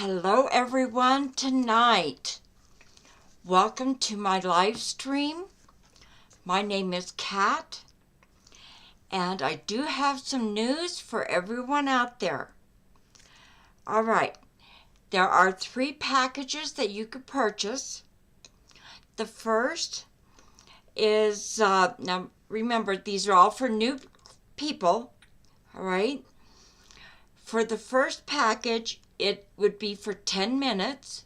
Hello everyone tonight. Welcome to my live stream. My name is Kat, and I do have some news for everyone out there. All right, there are 3 packages that you could purchase. The first is, now remember, these are all for new people, all right? For the first package, it would be for 10 minutes,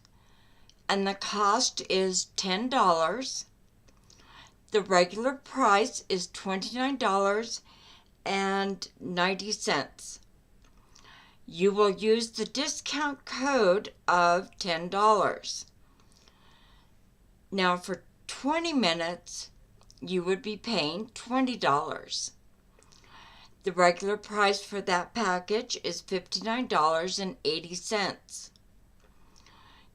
and the cost is $10. The regular price is $29.90. You will use the discount code of $10. Now for 20 minutes, you would be paying $20. The regular price for that package is $59.80.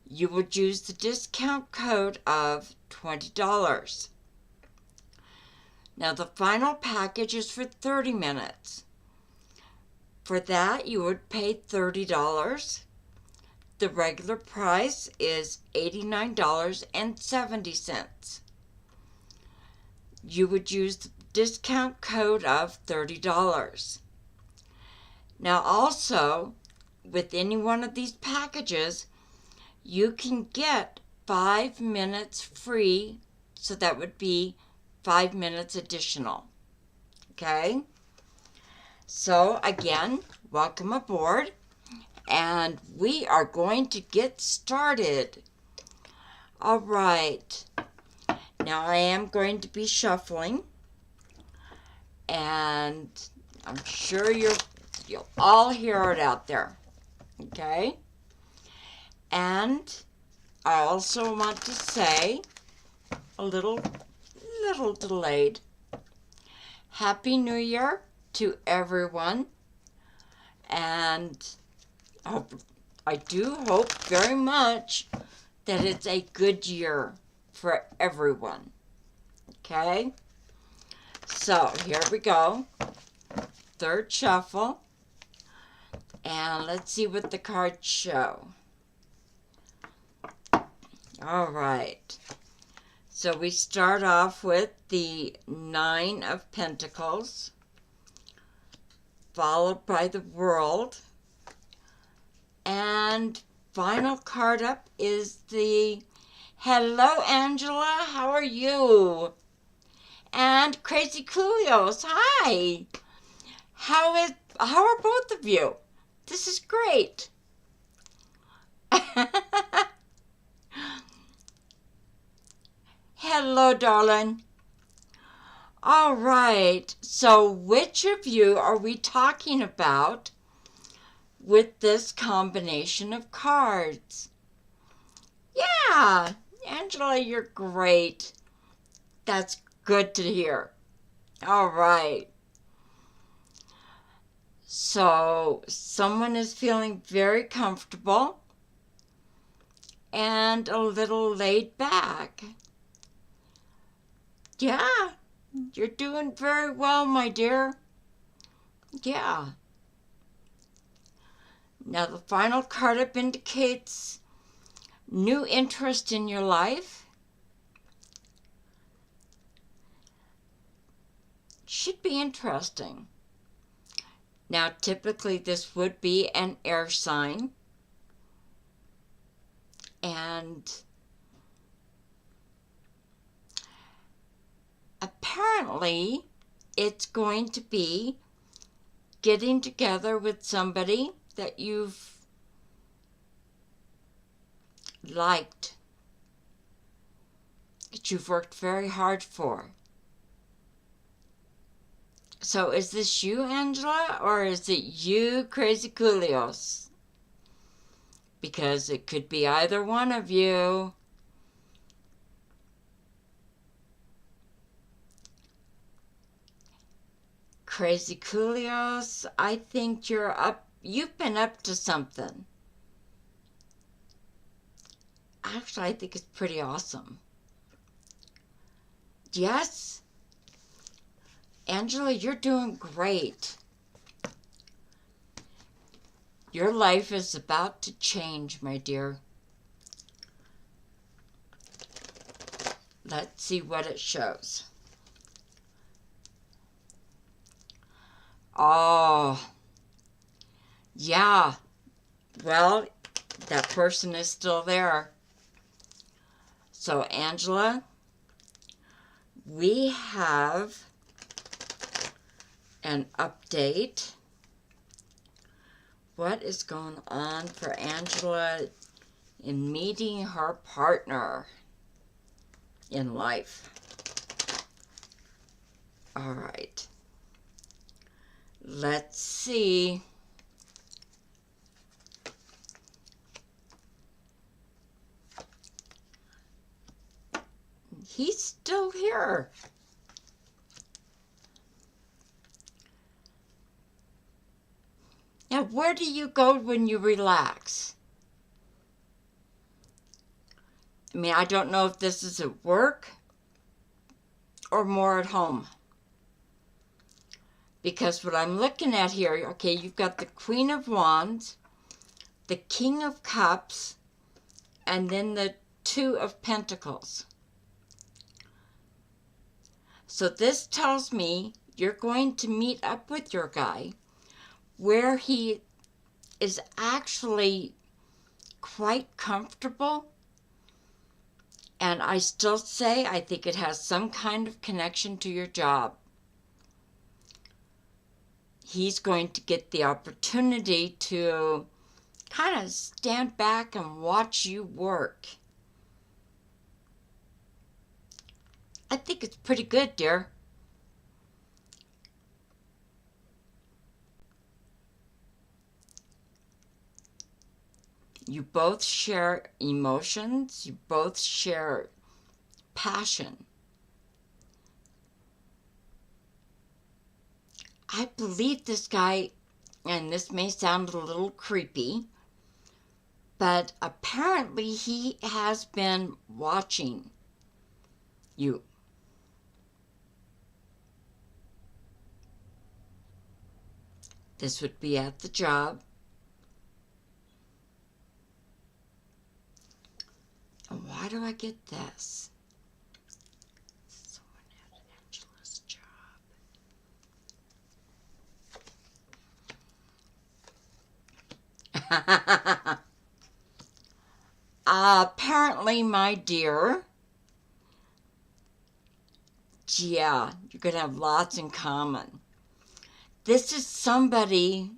You would use the discount code of $20. Now the final package is for 30 minutes. For that, you would pay $30. The regular price is $89.70. You would use the discount code of $30. Now also, with any one of these packages, you can get 5 minutes free, so that would be 5 minutes additional. Okay? So again, welcome aboard, and we are going to get started. All right. Now I am going to be shuffling, and I'm sure you'll all hear it out there. Okay? And I also want to say, a little delayed, Happy New Year to everyone, and I do hope very much that it's a good year for everyone. Okay? So here we go. Third shuffle, and let's see what the cards show. All right. So we start off with the 9 of Pentacles, followed by the World, and final card up is the Hello Angela, how are you? And Crazy Coolios, hi. How are both of you? This is great. Hello, darling. All right, so which of you are we talking about with this combination of cards? Yeah, Angela, you're great. That's good to hear. All right. So someone is feeling very comfortable and a little laid back. Yeah, you're doing very well, my dear. Yeah. Now the final card up indicates new interest in your life. Should be interesting. Now typically this would be an air sign. And apparently, it's going to be getting together with somebody that you've liked, that you've worked very hard for. So is this you, Angela, or is it you, Crazy Coolios? Because it could be either one of you. Crazy Coolios, I think you've been up to something. Actually, I think it's pretty awesome. Yes? Angela, you're doing great. Your life is about to change, my dear. Let's see what it shows. Oh, yeah. Well, that person is still there. So, Angela, we have an update. What is going on for Angela in meeting her partner in life? All right. Let's see. He's still here. Now, where do you go when you relax? I mean, I don't know if this is at work or more at home. Because what I'm looking at here, okay, you've got the Queen of Wands, the King of Cups, and then the Two of Pentacles. So this tells me you're going to meet up with your guy where he is actually quite comfortable. And I still say I think it has some kind of connection to your job. He's going to get the opportunity to kind of stand back and watch you work. I think it's pretty good, dear. You both share emotions. You both share passion. I believe this guy, and this may sound a little creepy, but apparently he has been watching you. This would be at the job. And why do I get this? Someone at Angela's job. Apparently, my dear, yeah, you're going to have lots in common. This is somebody,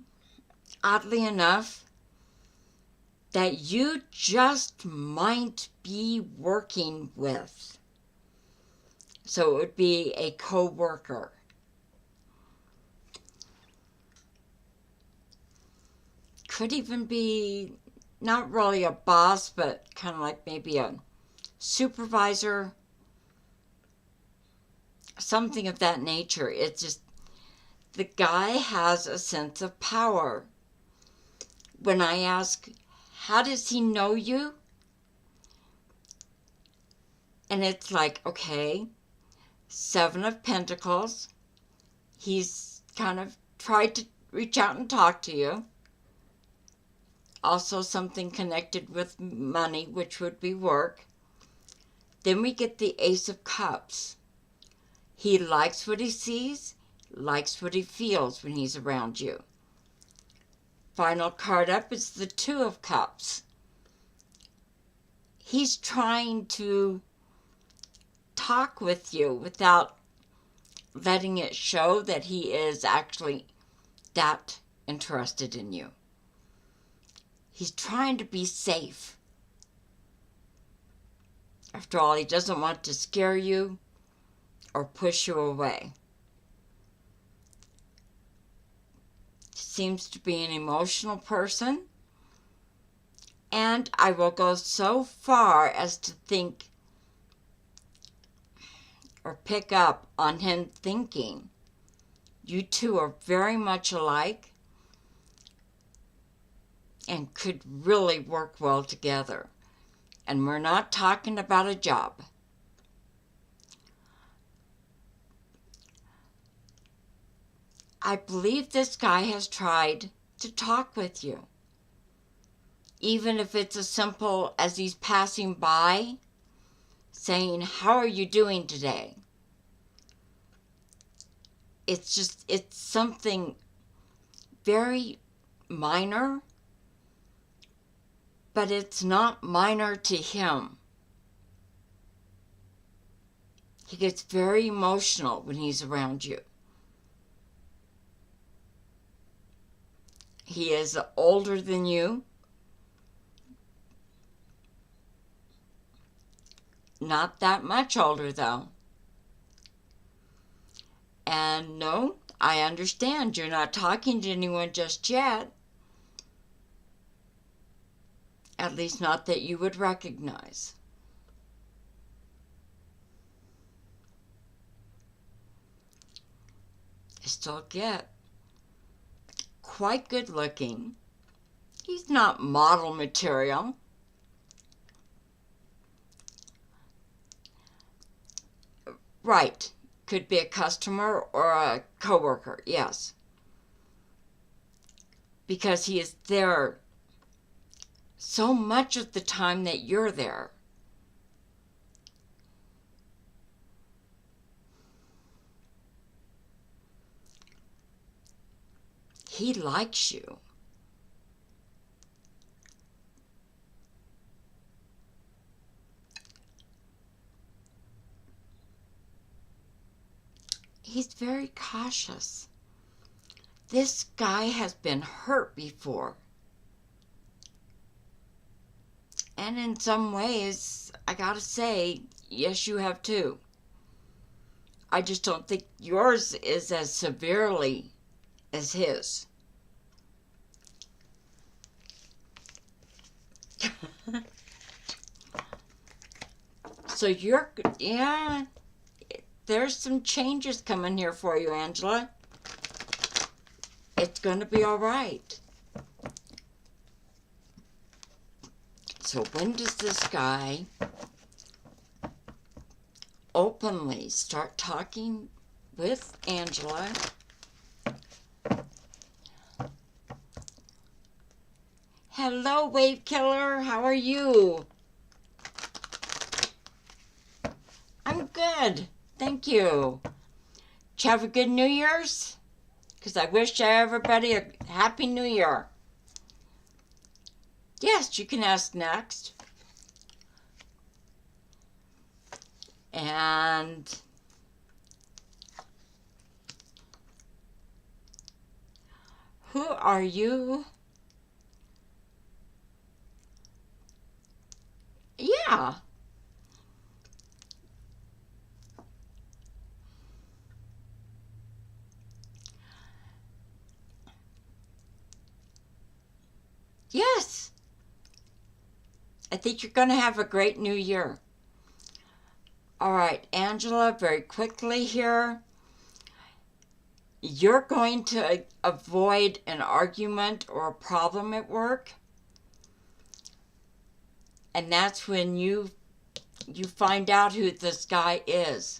oddly enough, that you just might be working with. So it would be a co-worker. Could even be not really a boss, but kind of like maybe a supervisor, something of that nature. It's just the guy has a sense of power. When I ask, how does he know you? And it's like, okay, Seven of Pentacles. He's kind of tried to reach out and talk to you. Also something connected with money, which would be work. Then we get the Ace of Cups. He likes what he sees, likes what he feels when he's around you. Final card up is the Two of Cups. He's trying to talk with you without letting it show that he is actually that interested in you. He's trying to be safe. After all, he doesn't want to scare you or push you away. Seems to be an emotional person. And I will go so far as to think or pick up on him thinking you two are very much alike and could really work well together. And we're not talking about a job. I believe this guy has tried to talk with you. even if it's as simple as he's passing by, saying, "How are you doing today?" It's something very minor, but it's not minor to him. He gets very emotional when he's around you. He is older than you. Not that much older, though. And no, I understand you're not talking to anyone just yet. At least not that you would recognize. I still get quite good looking. He's not model material. Right. Could be a customer or a coworker, yes. Because he is there so much of the time that you're there. He likes you. He's very cautious. This guy has been hurt before. And in some ways, I gotta say, yes, you have too. I just don't think yours is as severely as his. So yeah, there's some changes coming here for you, Angela. It's going to be all right. So when does this guy openly start talking with Angela? Hello, Wave Killer. How are you? I'm good. Thank you. Did you have a good New Year's? Because I wish everybody a Happy New Year. Yes, you can ask next. And who are you? Yeah. Yes. I think you're going to have a great new year. All right, Angela, very quickly here. You're going to avoid an argument or a problem at work. And that's when you find out who this guy is.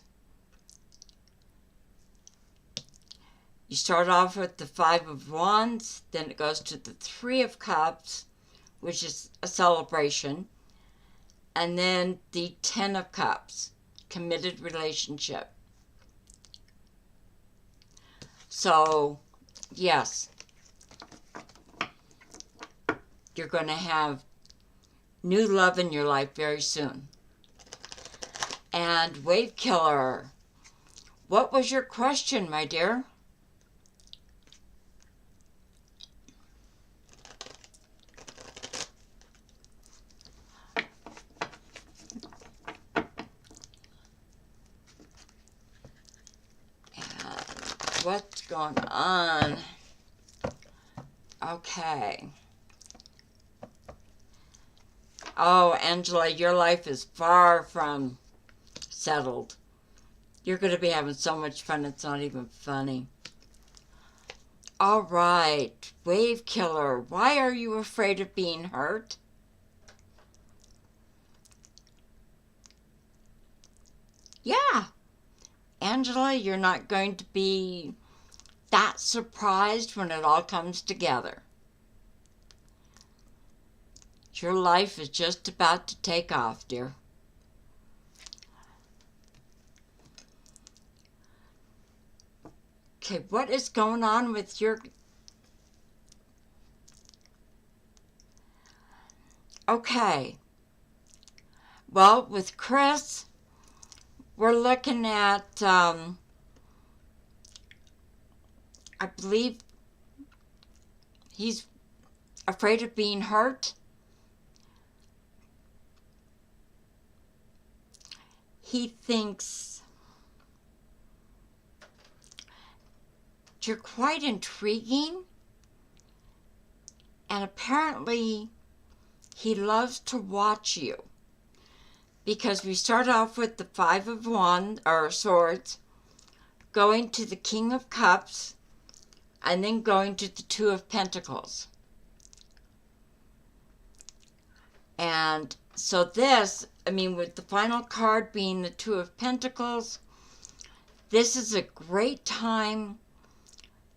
You start off with the Five of Wands, then it goes to the Three of Cups, which is a celebration, and then the Ten of Cups, committed relationship. So, yes, you're going to have new love in your life very soon. And Wave Killer, what was your question, my dear? What's going on? Okay. Oh, Angela, your life is far from settled. You're going to be having so much fun, it's not even funny. All right, Wave Killer, why are you afraid of being hurt? Yeah. Angela, you're not going to be that surprised when it all comes together. Your life is just about to take off, dear. Okay, what is going on with your... Okay. Well, with Chris, we're looking at, I believe he's afraid of being hurt. He thinks you're quite intriguing, and apparently he loves to watch you, because we start off with the Five of Wands, or Swords, going to the King of Cups, and then going to the Two of Pentacles. And so this, I mean, with the final card being the Two of Pentacles, this is a great time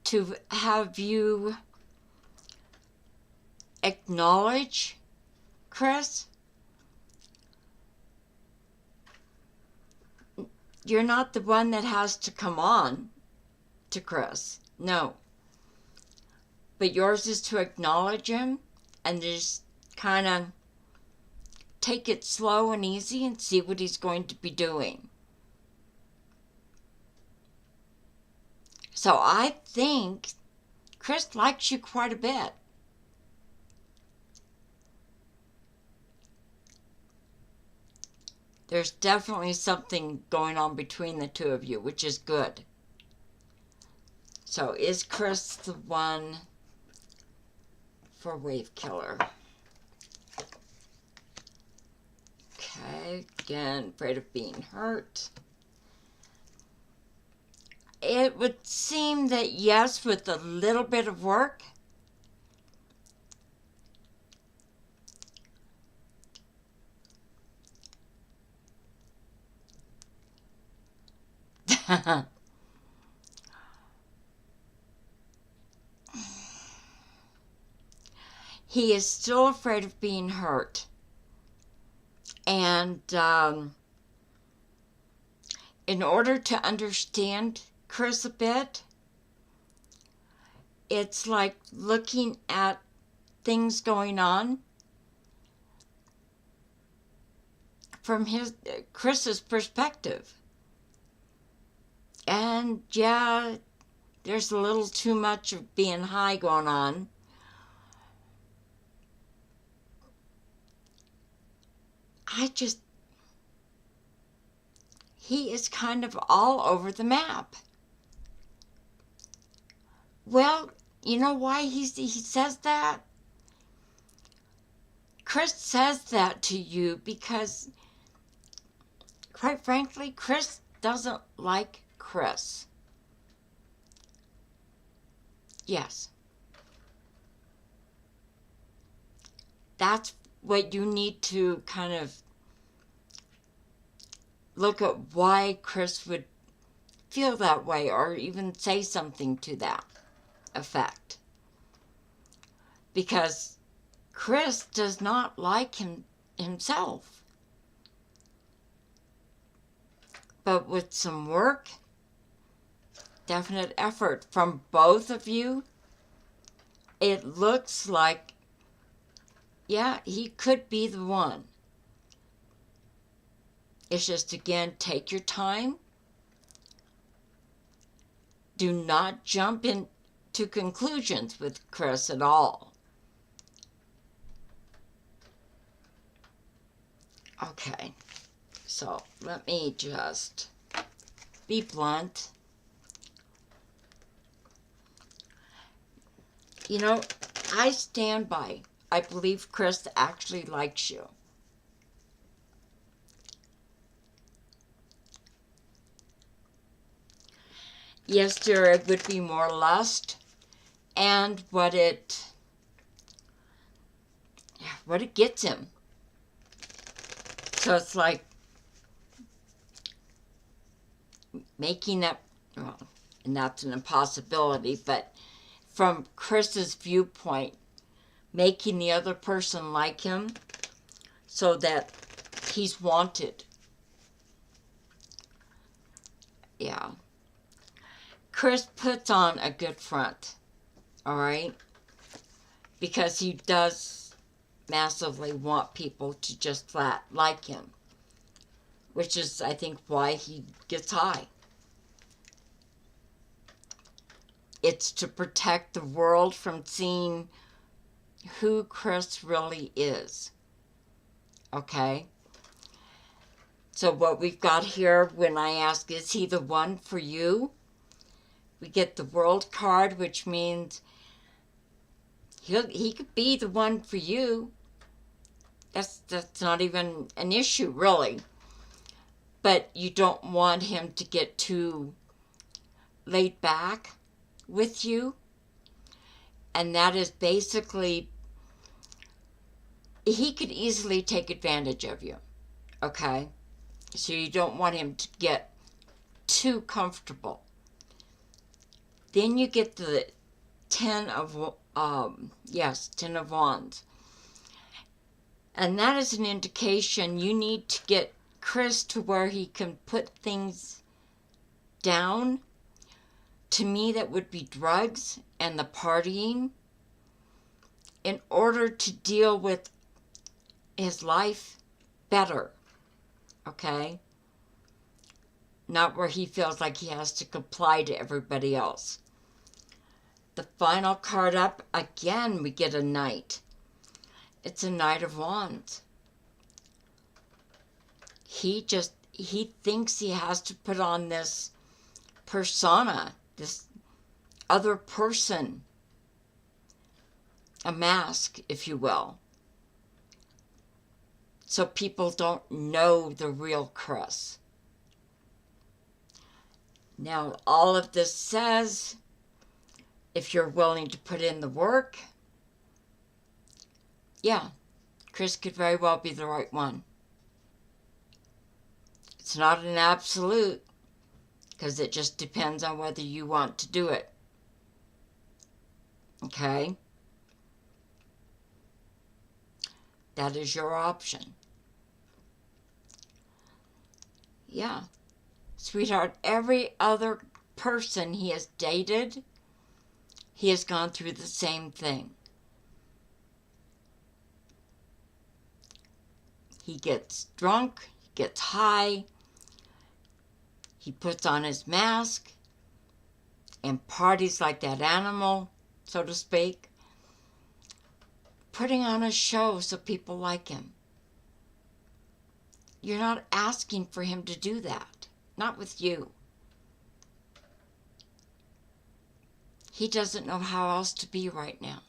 to have you acknowledge Chris. You're not the one that has to come on to Chris. No. But yours is to acknowledge him and just kind of take it slow and easy and see what he's going to be doing. So I think Chris likes you quite a bit. There's definitely something going on between the two of you, which is good. So is Chris the one for Wave Killer? Okay, again, afraid of being hurt. It would seem that yes, with a little bit of work. He is still afraid of being hurt. And in order to understand Chris a bit, it's like looking at things going on from Chris's perspective. And yeah, there's a little too much of being high going on. He is kind of all over the map. Well, you know why he says that? Chris says that to you because, quite frankly, Chris doesn't like Chris. Yes. That's what you need to kind of look at, why Chris would feel that way or even say something to that effect. Because Chris does not like himself. But with some work, definite effort from both of you, it looks like, yeah, he could be the one. It's just, again, take your time. Do not jump into conclusions with Chris at all. Okay, so let me just be blunt. You know, I stand by. I believe Chris actually likes you. Yes, there would be more lust, and what it gets him. So it's like making up, well, and that's an impossibility, but from Chris's viewpoint, making the other person like him so that he's wanted. Yeah. Chris puts on a good front, all right? Because he does massively want people to just flat like him, which is, I think, why he gets high. It's to protect the world from seeing who Chris really is. Okay? So what we've got here, when I ask, is he the one for you? We get the World card, which means he could be the one for you. That's not even an issue, really. But you don't want him to get too laid back with you. And that is basically, he could easily take advantage of you. Okay? So you don't want him to get too comfortable. Then you get the Ten of Wands. And that is an indication you need to get Chris to where he can put things down. To me, that would be drugs and the partying, in order to deal with his life better. Okay? Not where he feels like he has to comply to everybody else. The final card up, again, we get a Knight. It's a Knight of Wands. He thinks he has to put on this persona, this other person, a mask, if you will, so people don't know the real Chris. Now, all of this says, if you're willing to put in the work, yeah, Chris could very well be the right one. It's not an absolute, because it just depends on whether you want to do it. Okay? That is your option. Yeah. Sweetheart, every other person he has dated, he has gone through the same thing. He gets drunk, he gets high, he puts on his mask and parties like that animal, so to speak, putting on a show so people like him. You're not asking for him to do that. Not with you. He doesn't know how else to be right now.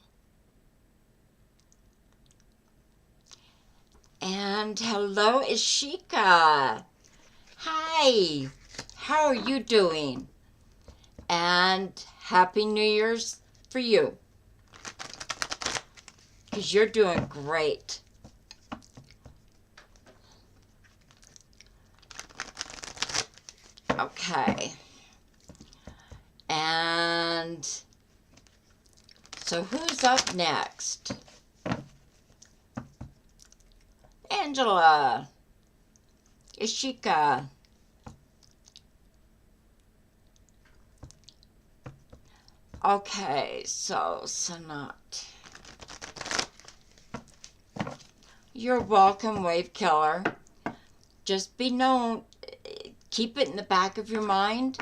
And hello, Ishika. Hi. How are you doing? And Happy New Year's for you. Because you're doing great. Okay. And so who's up next? Angela. Ishika. Okay, so Sanat. You're welcome, Wave Killer. Just be known, keep it in the back of your mind.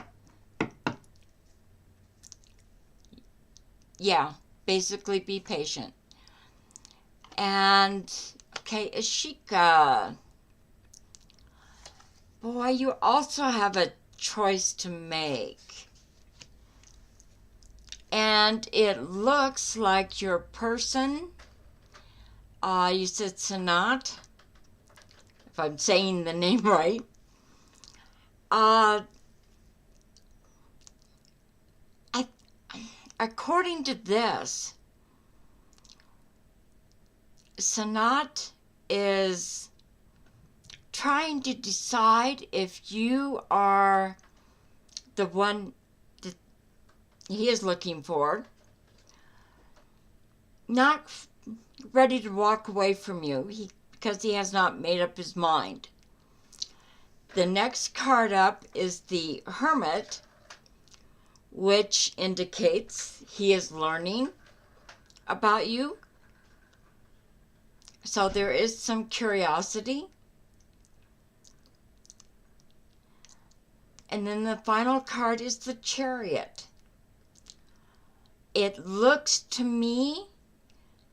Yeah, basically be patient. And, okay, Ishika. Boy, you also have a choice to make. And it looks like your person, you said Sanat, if I'm saying the name right, according to this, Sanat is trying to decide if you are the one he is looking for. Not ready to walk away from you because he has not made up his mind. The next card up is the Hermit, which indicates he is learning about you. So there is some curiosity. And then the final card is the Chariot. It looks to me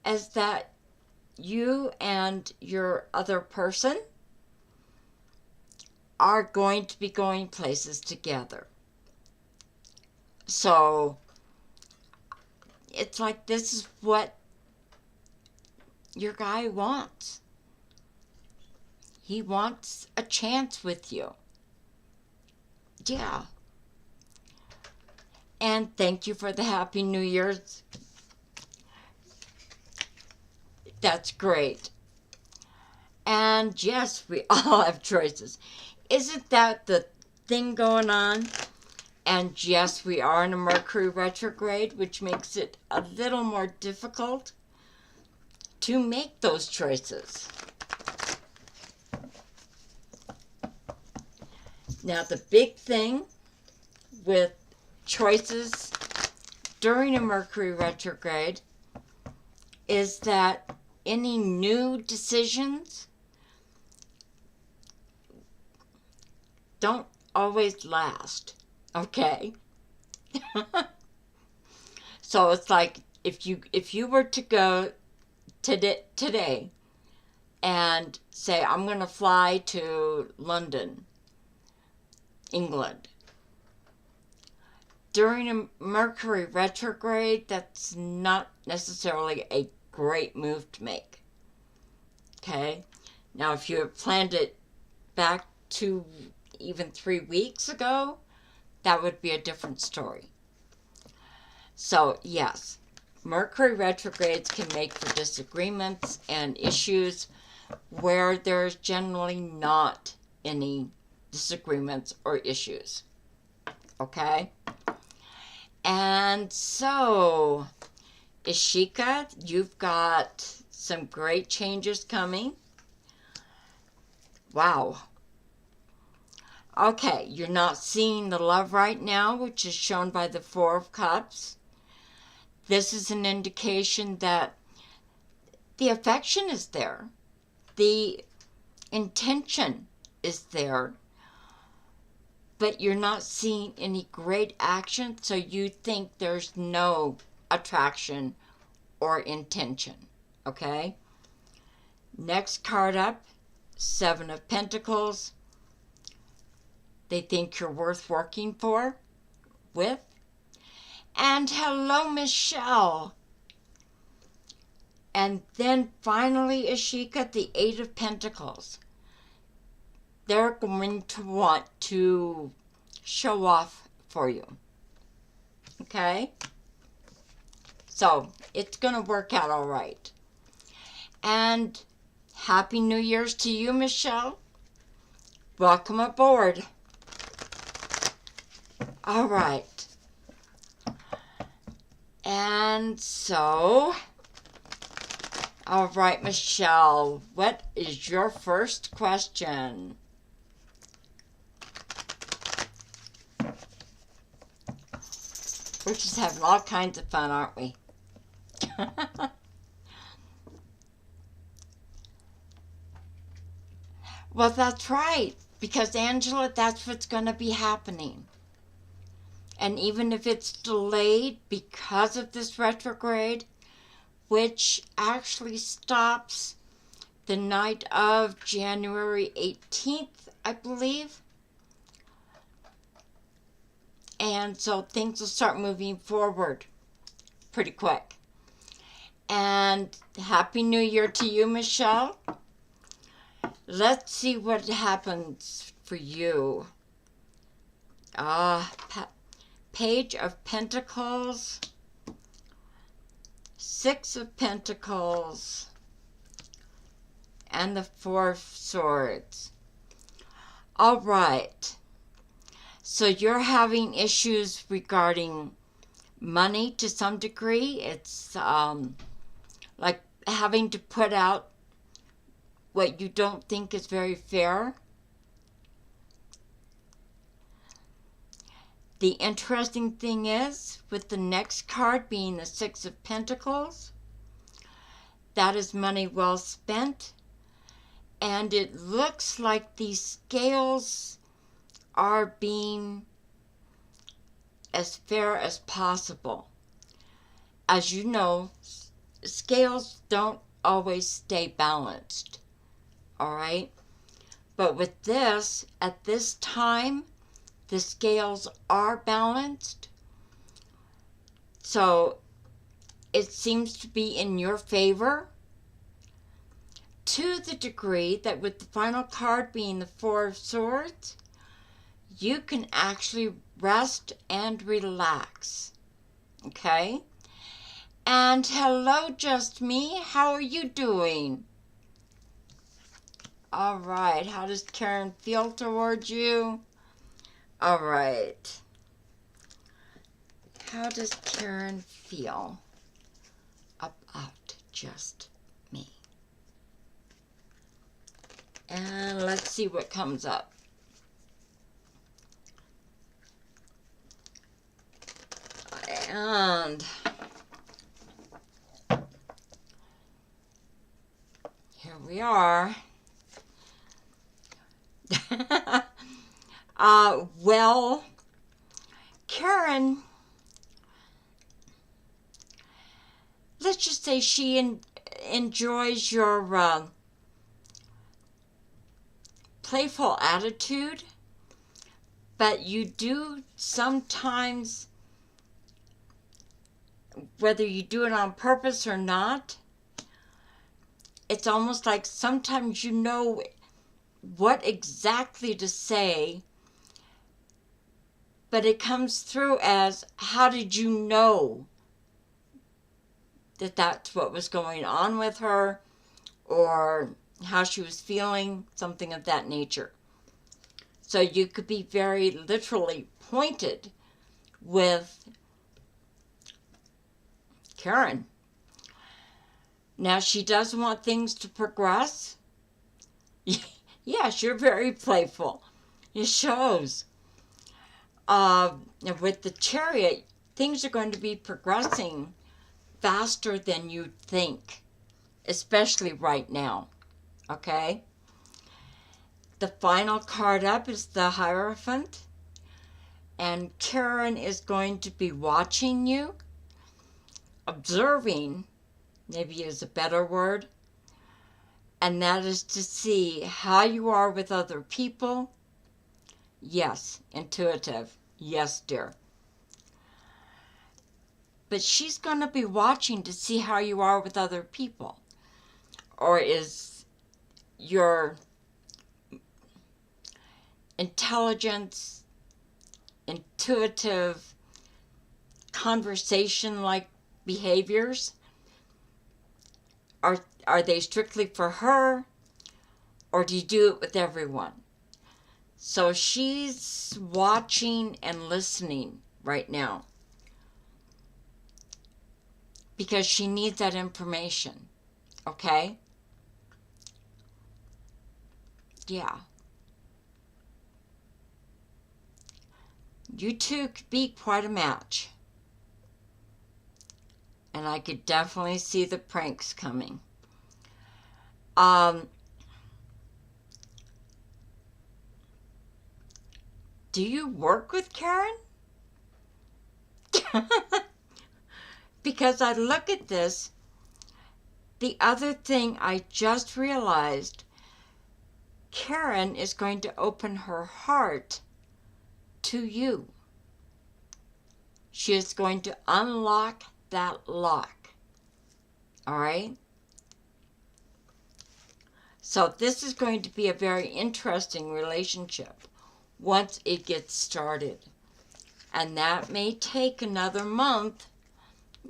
as that you and your other person are going to be going places together. So it's like this is what your guy wants. He wants a chance with you. Yeah. And thank you for the Happy New Year's. That's great. And yes, we all have choices. Isn't that the thing going on? And yes, we are in a Mercury retrograde, which makes it a little more difficult to make those choices. Now, the big thing with choices during a Mercury retrograde is that any new decisions don't always last, okay? So it's like if you were to go today and say, I'm going to fly to London, England. During a Mercury retrograde, that's not necessarily a great move to make. Okay? Now, if you had planned it back to even 3 weeks ago, that would be a different story. So, yes, Mercury retrogrades can make for disagreements and issues where there's generally not any disagreements or issues. Okay? And so, Ishika, you've got some great changes coming. Wow. Okay, you're not seeing the love right now, which is shown by the Four of Cups. This is an indication that the affection is there. The intention is there. But you're not seeing any great action, so you think there's no attraction or intention. Okay? Next card up, Seven of Pentacles. They think you're worth working with. And hello, Michelle. And then finally, Ishika, the Eight of Pentacles. They're going to want to show off for you. Okay? So, it's going to work out all right. And Happy New Year's to you, Michelle. Welcome aboard. All right. And so, all right, Michelle, what is your first question? We're just having all kinds of fun, aren't we? Well, that's right, because Angela, that's what's going to be happening. And even if it's delayed because of this retrograde, which actually stops the night of January 18th, I believe. And so things will start moving forward pretty quick. And Happy New Year to you, Michelle. Let's see what happens for you. Page of Pentacles, Six of Pentacles, and the Four of Swords. All right. So you're having issues regarding money to some degree. It's like having to put out what you don't think is very fair. The interesting thing is, with the next card being the Six of Pentacles, that is money well spent. And it looks like these scales are being as fair as possible. As you know, scales don't always stay balanced. All right? But with this, at this time, the scales are balanced. So it seems to be in your favor, to the degree that with the final card being the Four of Swords, you can actually rest and relax. Okay? And hello, Just Me. How are you doing? All right. How does Karen feel towards you? All right. How does Karen feel about Just Me? And let's see what comes up. And here we are. Well, Karen, let's just say she enjoys your playful attitude, but you do sometimes, whether you do it on purpose or not, it's almost like sometimes you know what exactly to say, but it comes through as, how did you know that that's what was going on with her, or how she was feeling, something of that nature. So you could be very literally pointed with Karen. Now, she does want things to progress. Yes, you're very playful. It shows. With the Chariot, things are going to be progressing faster than you think, especially right now. Okay? The final card up is the Hierophant, and Karen is going to be watching you, observing, maybe is a better word, and that is to see how you are with other people. Yes, intuitive. Yes, dear. But she's going to be watching to see how you are with other people. Or is your intelligence, intuitive, conversation-like behaviors, are they strictly for her, or do you do it with everyone? So she's watching and listening right now because she needs that information, okay? Yeah. You two could be quite a match. And I could definitely see the pranks coming. Do you work with Karen? Because I look at this, the other thing I just realized, Karen is going to open her heart to you. She is going to unlock that lock. All right? So this is going to be a very interesting relationship once it gets started. And that may take another month,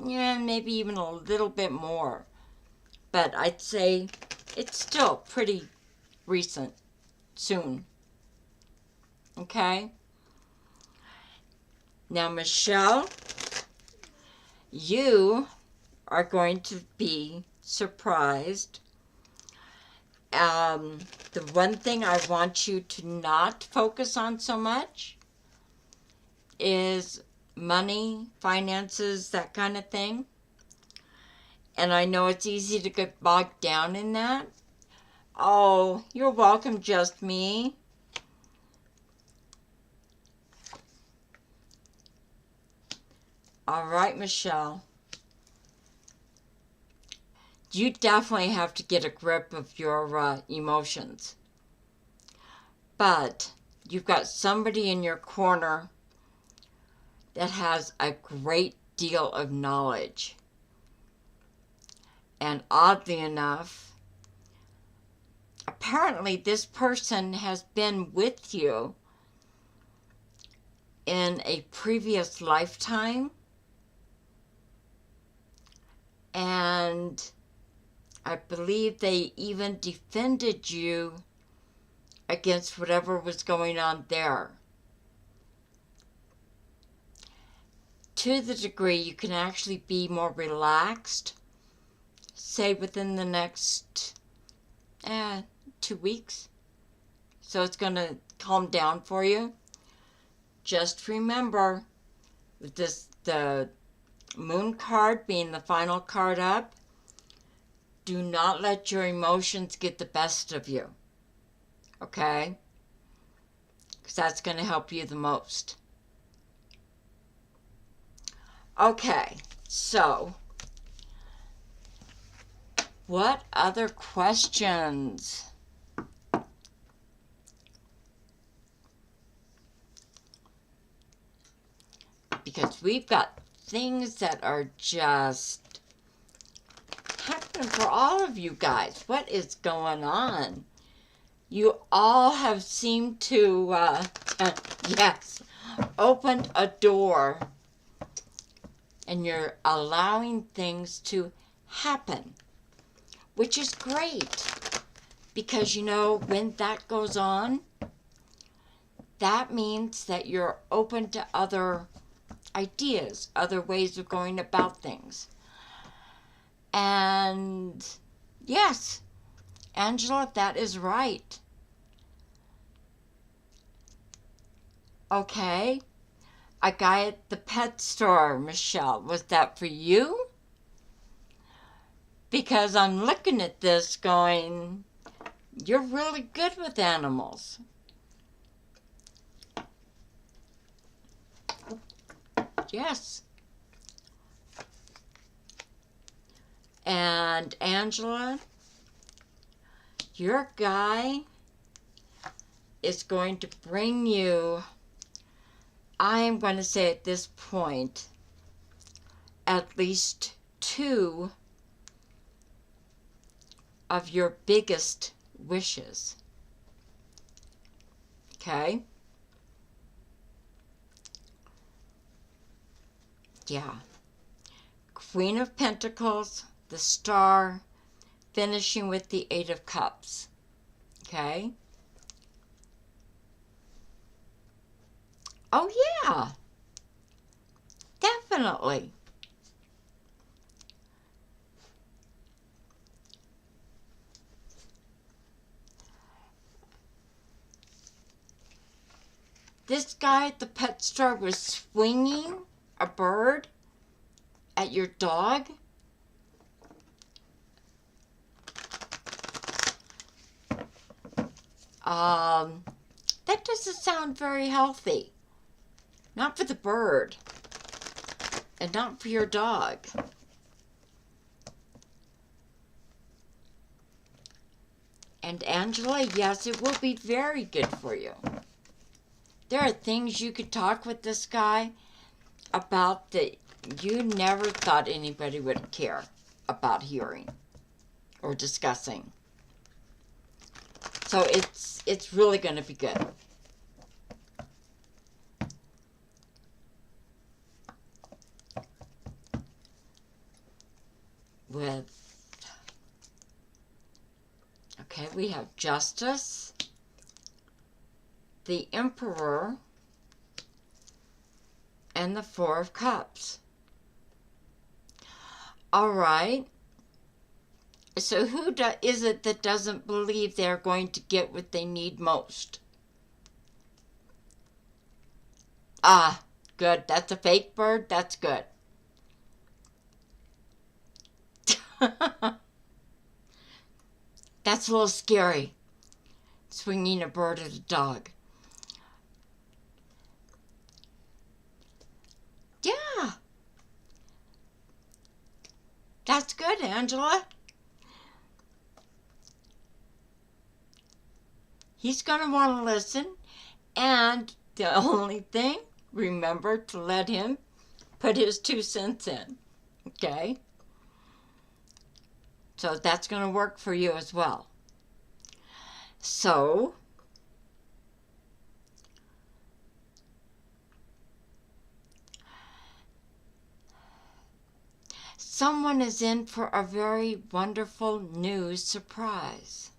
yeah, maybe even a little bit more. But I'd say it's still pretty recent, soon. Okay? Now, Michelle, you are going to be surprised. The one thing I want you to not focus on so much is money, finances, that kind of thing. And I know it's easy to get bogged down in that. Oh, you're welcome, Just Me. All right, Michelle. You definitely have to get a grip of your emotions. But you've got somebody in your corner that has a great deal of knowledge. And oddly enough, apparently this person has been with you in a previous lifetime. And I believe they even defended you against whatever was going on there. To the degree you can actually be more relaxed, say within the next 2 weeks. So it's going to calm down for you. Just remember, with the moon card being the final card up, do not let your emotions get the best of you. Okay? Because that's going to help you the most. Okay, so what other questions? Because we've got things that are just happening for all of you guys. What is going on? You all have seemed to, yes, opened a door. And you're allowing things to happen. Which is great. Because, you know, when that goes on, that means that you're open to other ideas, other ways of going about things. And yes, Angela, that is right. Okay. A guy at the pet store, Michelle, was that for you? Because I'm looking at this going, you're really good with animals. Yes. And Angela, your guy is going to bring you, I am going to say at this point, at least 2 of your biggest wishes. Okay? Yeah. Queen of Pentacles, the Star, finishing with the 8 of Cups. Okay? Oh, yeah. Definitely. This guy at the pet store was swinging a bird at your dog. That doesn't sound very healthy. Not for the bird. And not for your dog. And Angela, yes, it will be very good for you. There are things you could talk with this guy about that you never thought anybody would care about hearing or discussing. So it's really going to be good. Okay, we have Justice, the Emperor, and the 4 of Cups. All right. So who is it that doesn't believe they're going to get what they need most? Ah, good. That's a fake bird. That's good. That's a little scary, swinging a bird at a dog. Yeah, that's good, Angela. He's going to want to listen, and the only thing, remember to let him put his 2 cents in, okay? So that's going to work for you as well. So, someone is in for a very wonderful new surprise.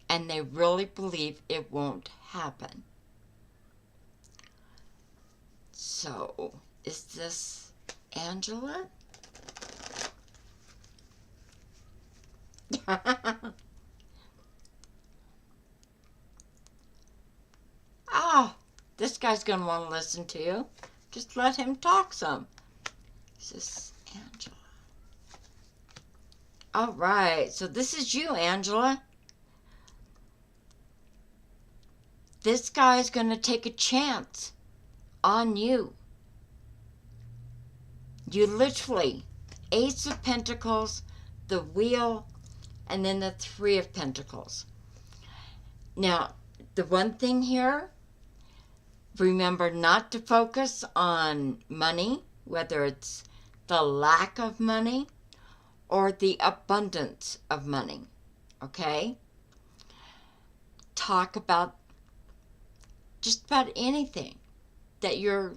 And they really believe it won't happen. So, is this Angela? Oh, this guy's going to want to listen to you. Just let him talk some. Is this Angela? All right, so this is you, Angela. This guy's going to take a chance on you. You literally, Ace of Pentacles, the Wheel, and then the Three of Pentacles. Now, the one thing here, remember not to focus on money, whether it's the lack of money or the abundance of money, okay? Talk about just about anything that you're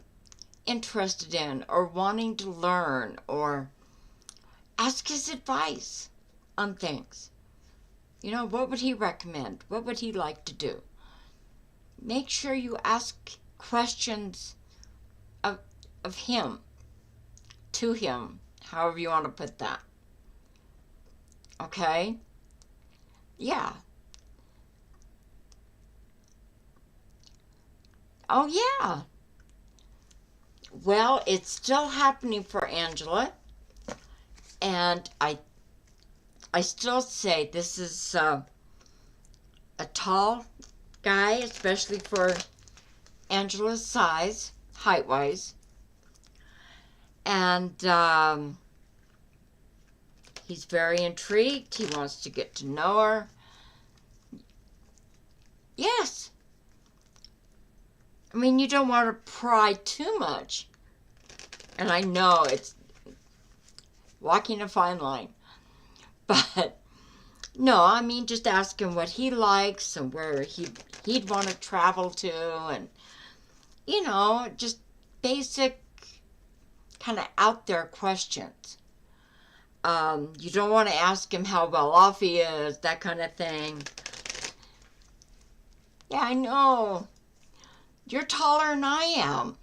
interested in or wanting to learn, or ask his advice on things. You know, what would he recommend? What would he like to do? Make sure you ask questions of him, to him, however you want to put that. Okay? Yeah. Oh, yeah. Well, it's still happening for Angela. And I still say this is a tall guy, especially for Angela's size, height-wise. And he's very intrigued. He wants to get to know her. Yes. I mean, you don't want to pry too much. And I know it's walking a fine line. But, no, I mean, just ask him what he likes and where he'd want to travel to. And, you know, just basic kind of out there questions. You don't want to ask him how well off he is, that kind of thing. Yeah, I know. You're taller than I am.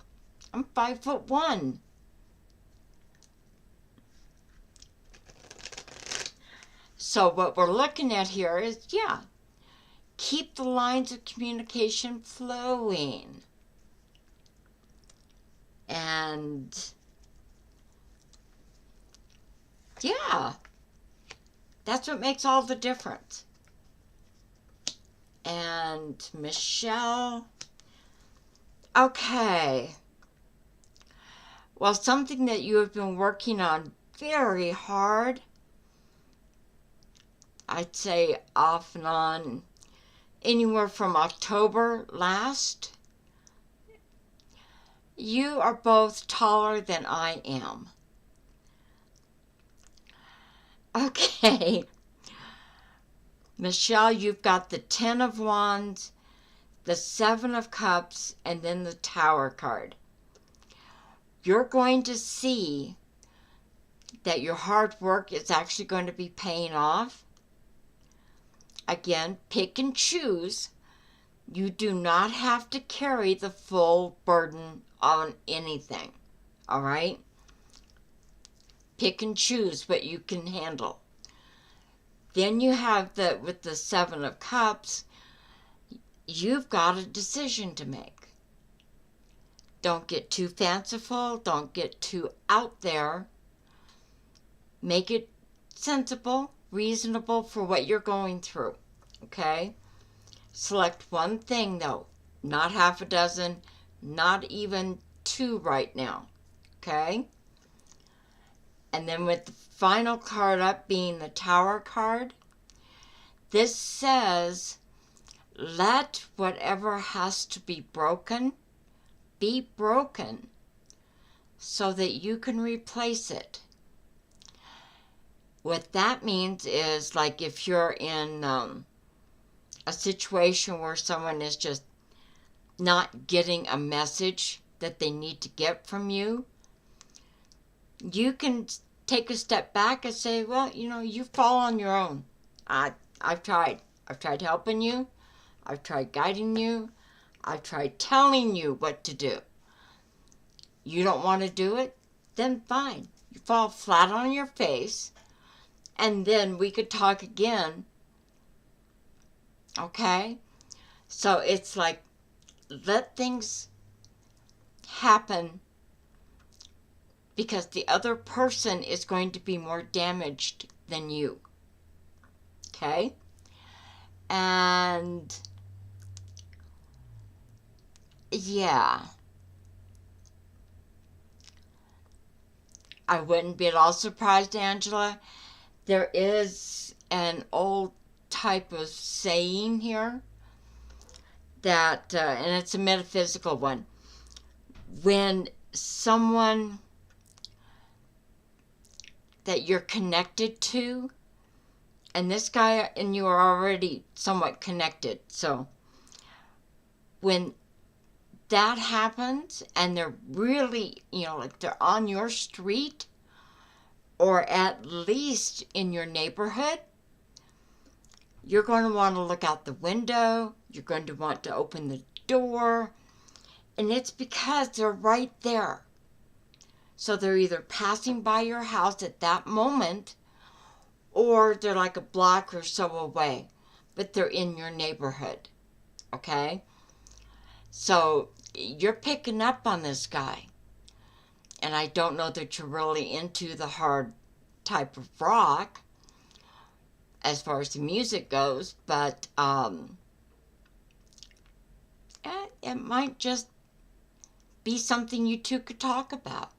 I'm 5'1". So what we're looking at here is, yeah, keep the lines of communication flowing. And, yeah, that's what makes all the difference. And Michelle, okay. Well, something that you have been working on very hard, I'd say off and on, anywhere from October last. You are both taller than I am. Okay. Michelle, you've got the 10 of Wands, the 7 of Cups, and then the Tower card. You're going to see that your hard work is actually going to be paying off. Again, pick and choose. You do not have to carry the full burden on anything. All right? Pick and choose what you can handle. Then you have with the Seven of Cups, you've got a decision to make. Don't get too fanciful. Don't get too out there. Make it sensible, reasonable for what you're going through. Okay? Select one thing, though. Not half a dozen. Not even two right now. Okay? And then with the final card up being the Tower card, this says, let whatever has to be broken so that you can replace it. What that means is, like, if you're in a situation where someone is just not getting a message that they need to get from you, you can take a step back and say, well, you fall on your own. I've tried. I've tried helping you. I've tried guiding you. I've tried telling you what to do. You don't want to do it? Then fine. You fall flat on your face, and then we could talk again. Okay? So it's like, let things happen, because the other person is going to be more damaged than you. Okay? And yeah. I wouldn't be at all surprised, Angela. There is an old type of saying here that, and it's a metaphysical one. When someone that you're connected to, and this guy and you are already somewhat connected, so when that happens and they're really, like they're on your street or at least in your neighborhood, you're going to want to look out the window, you're going to want to open the door, and it's because they're right there. So they're either passing by your house at that moment, or they're like a block or so away, but they're in your neighborhood. Okay? So you're picking up on this guy. And I don't know that you're really into the hard type of rock as far as the music goes, but it might just be something you two could talk about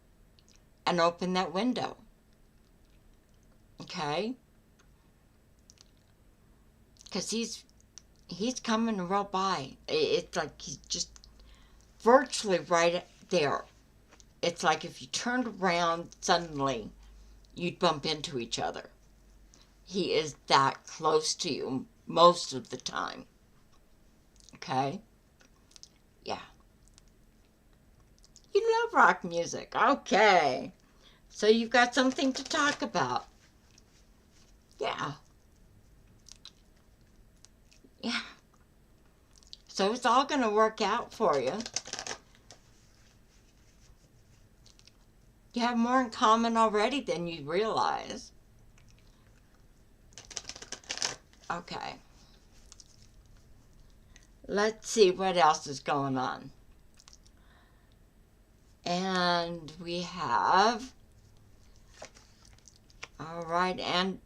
and open that window. Okay? Because he's coming real by. It's like he's just virtually right there. It's like if you turned around suddenly, you'd bump into each other. He is that close to you most of the time. Okay? Yeah. You love rock music. Okay. So you've got something to talk about. Yeah. Yeah. So it's all going to work out for you. You have more in common already than you realize. Okay. Let's see what else is going on. And we have... All right, and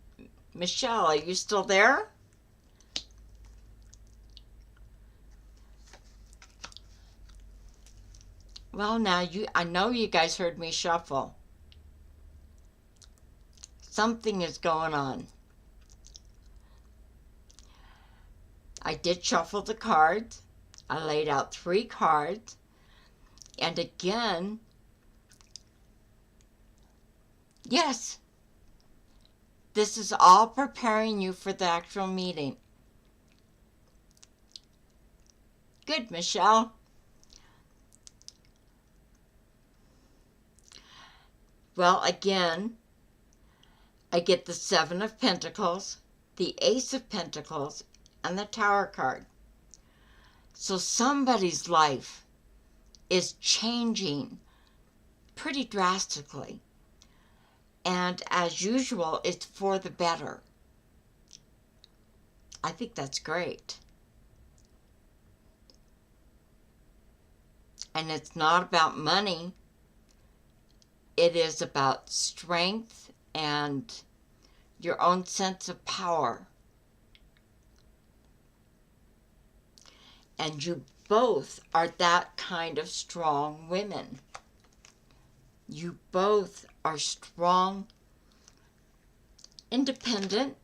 Michelle, are you still there? Well, now, I know you guys heard me shuffle. Something is going on. I did shuffle the cards. I laid out 3 cards. And again, yes, this is all preparing you for the actual meeting. Good, Michelle. Well, again, I get the 7 of Pentacles, the Ace of Pentacles, and the Tower card. So somebody's life is changing pretty drastically. And as usual, it's for the better. I think that's great. And it's not about money. It is about strength and your own sense of power. And you both are that kind of strong women. You both are strong, independent,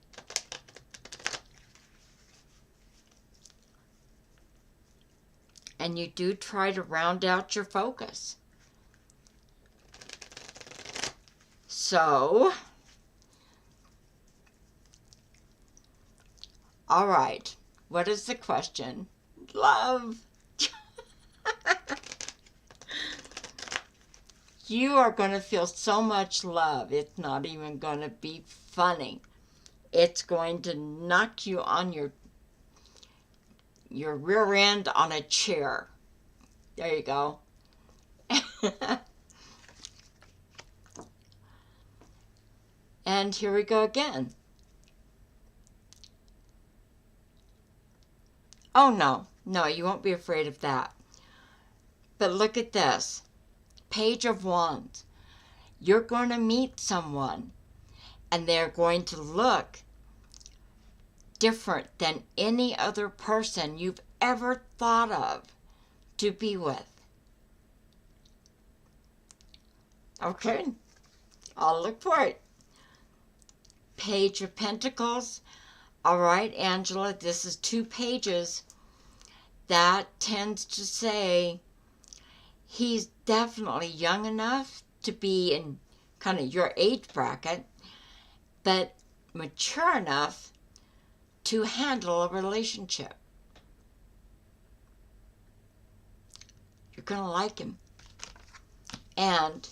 and you do try to round out your focus. So, all right, what is the question? Love. You are going to feel so much love, it's not even going to be funny. It's going to knock you on your rear end on a chair. There you go. And here we go again. Oh, no, you won't be afraid of that. But look at this. Page of Wands. You're going to meet someone, and they're going to look different than any other person you've ever thought of to be with. Okay, I'll look for it. Page of Pentacles. All right, Angela, this is 2 pages. That tends to say he's definitely young enough to be in kind of your age bracket, but mature enough to handle a relationship. You're going to like him. And,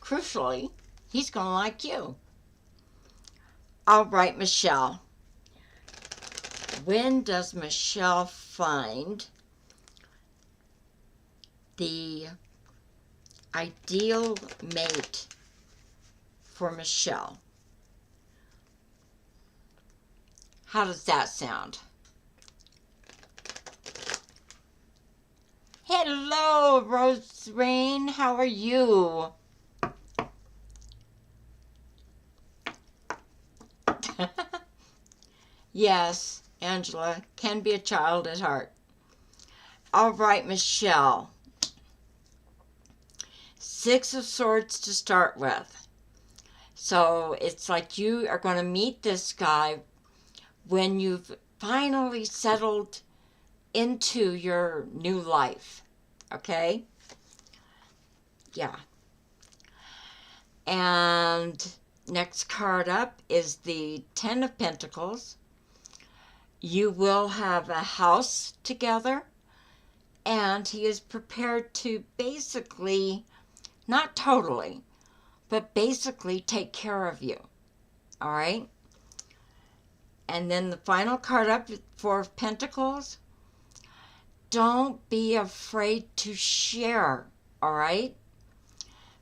crucially, he's going to like you. All right, Michelle. When does Michelle find the ideal mate for Michelle? How does that sound? Hello, Rose Rain. How are you? Yes, Angela can be a child at heart. All right, Michelle. 6 of Swords to start with. So it's like you are going to meet this guy when you've finally settled into your new life. Okay? Yeah. And next card up is the 10 of Pentacles. You will have a house together, and he is prepared to basically, not totally, but basically take care of you. All right? And then the final card up, 4 of Pentacles. Don't be afraid to share. All right?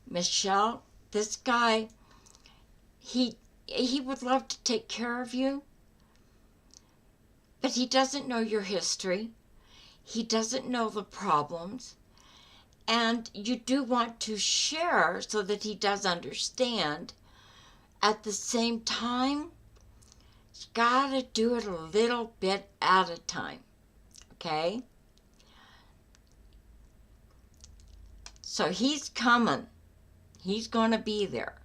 Michelle, this guy, he would love to take care of you, but he doesn't know your history. He doesn't know the problems. And you do want to share so that he does understand. At the same time, you gotta do it a little bit at a time. Okay? So he's coming. He's going to be there.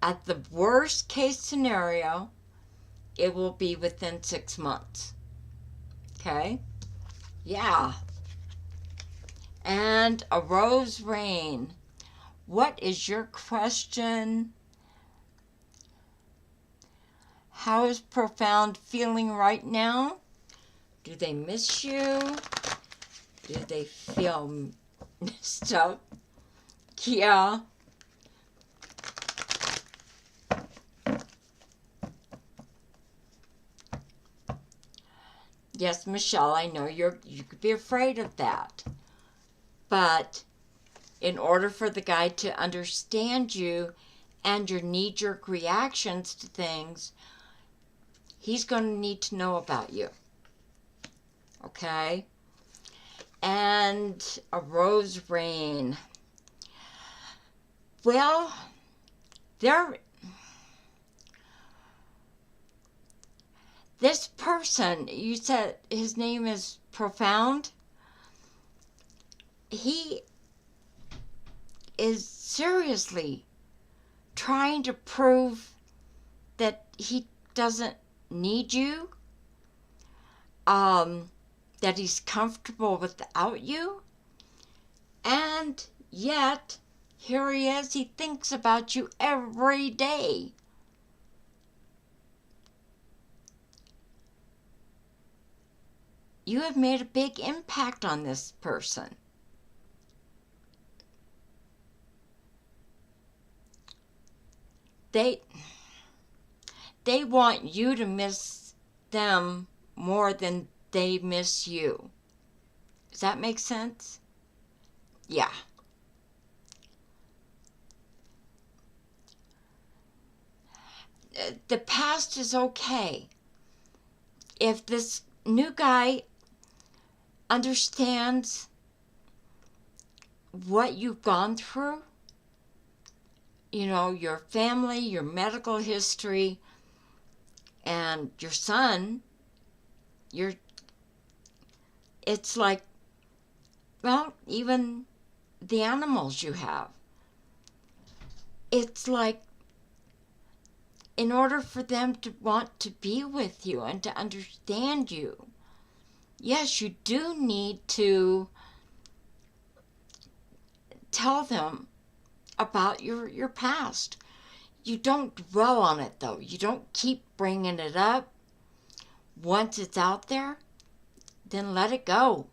At the worst case scenario, it will be within 6 months. Okay? Yeah. And a Rose Rain. What is your question? How is Profound feeling right now? Do they miss you? Do they feel missed up? Yeah. Yes, Michelle, I know you could be afraid of that. But in order for the guy to understand you and your knee-jerk reactions to things, he's going to need to know about you. Okay? And a rose rain. Well, this person, you said his name is Profound. He is seriously trying to prove that he doesn't need you, that he's comfortable without you, and yet here he is, he thinks about you every day. You have made a big impact on this person. They want you to miss them more than they miss you. Does that make sense? Yeah. The past is okay. If this new guy understands what you've gone through, you know, your family, your medical history, and your son, it's like, well, even the animals you have. It's like, in order for them to want to be with you and to understand you, yes, you do need to tell them about your past. You don't dwell on it, though. You don't keep bringing it up. Once it's out there, then let it go.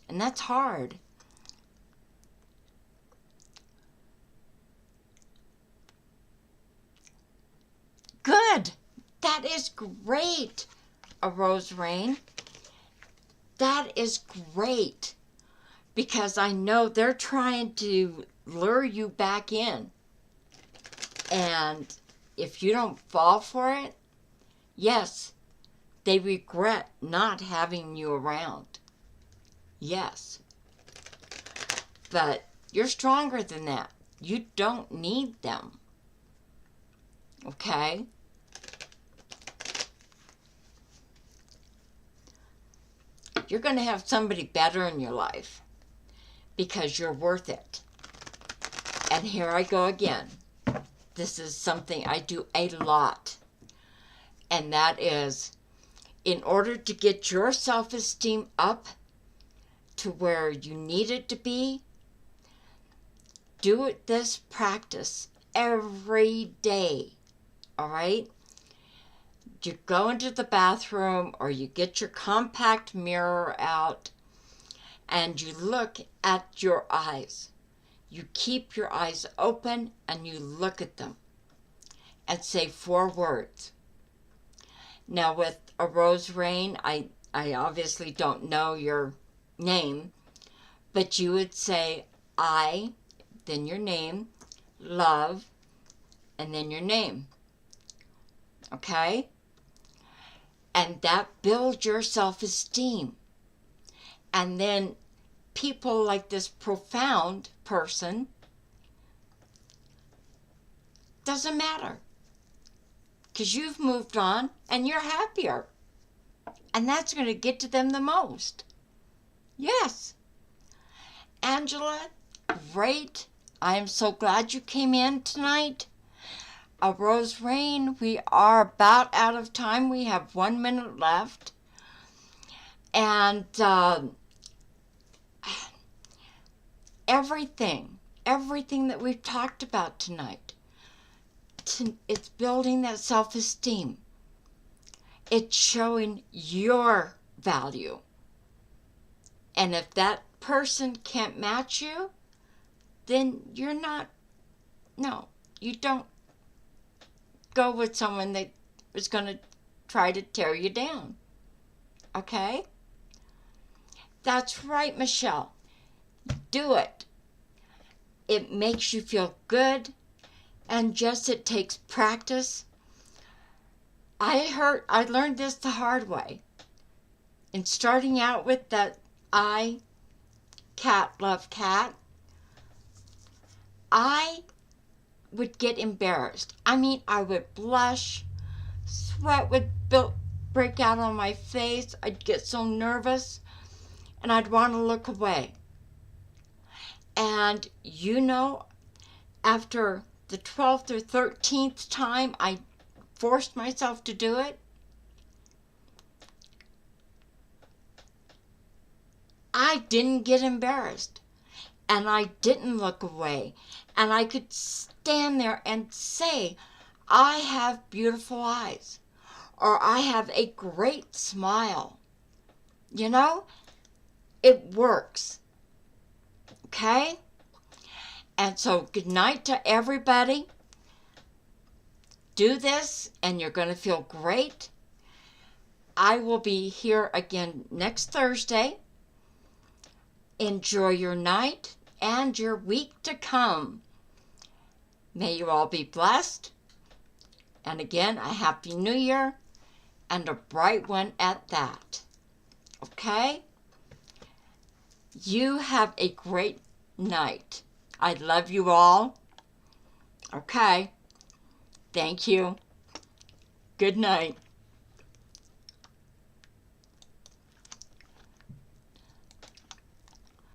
And that's hard. Good. That is great, a rose rain. That is great. Because I know they're trying to lure you back in. And if you don't fall for it, yes, they regret not having you around. Yes. But you're stronger than that. You don't need them. Okay? You're going to have somebody better in your life because you're worth it. And here I go again. This is something I do a lot. And that is, in order to get your self-esteem up to where you need it to be, do this practice every day. All right? You go into the bathroom or you get your compact mirror out and you look at your eyes. You keep your eyes open and you look at them and say 4 words. Now with a rose rain, I obviously don't know your name, but you would say I, then your name, love, and then your name. Okay? And that builds your self-esteem. And then people like this profound person, doesn't matter. Because you've moved on and you're happier. And that's going to get to them the most. Yes. Angela, great. I am so glad you came in tonight. A rose rain, we are about out of time. We have 1 minute left. And everything that we've talked about tonight, it's building that self-esteem. It's showing your value. And if that person can't match you, then you're not, no, you don't go with someone that is going to try to tear you down. Okay? That's right, Michelle. Do it. It makes you feel good. and just it takes practice. I learned this the hard way. In starting out with that cat love cat, I would get embarrassed. I mean, I would blush, sweat would break out on my face. I'd get so nervous, and I'd want to look away. And after the 12th or 13th time I forced myself to do it, I didn't get embarrassed, and I didn't look away, and I could stand there and say, I have beautiful eyes, or I have a great smile. It works. Okay? And so good night to everybody. Do this and you're going to feel great. I will be here again next Thursday. Enjoy your night and your week to come. May you all be blessed. And again, a Happy New Year and a bright one at that. Okay? You have a great night. I love you all. Okay. Thank you. Good night.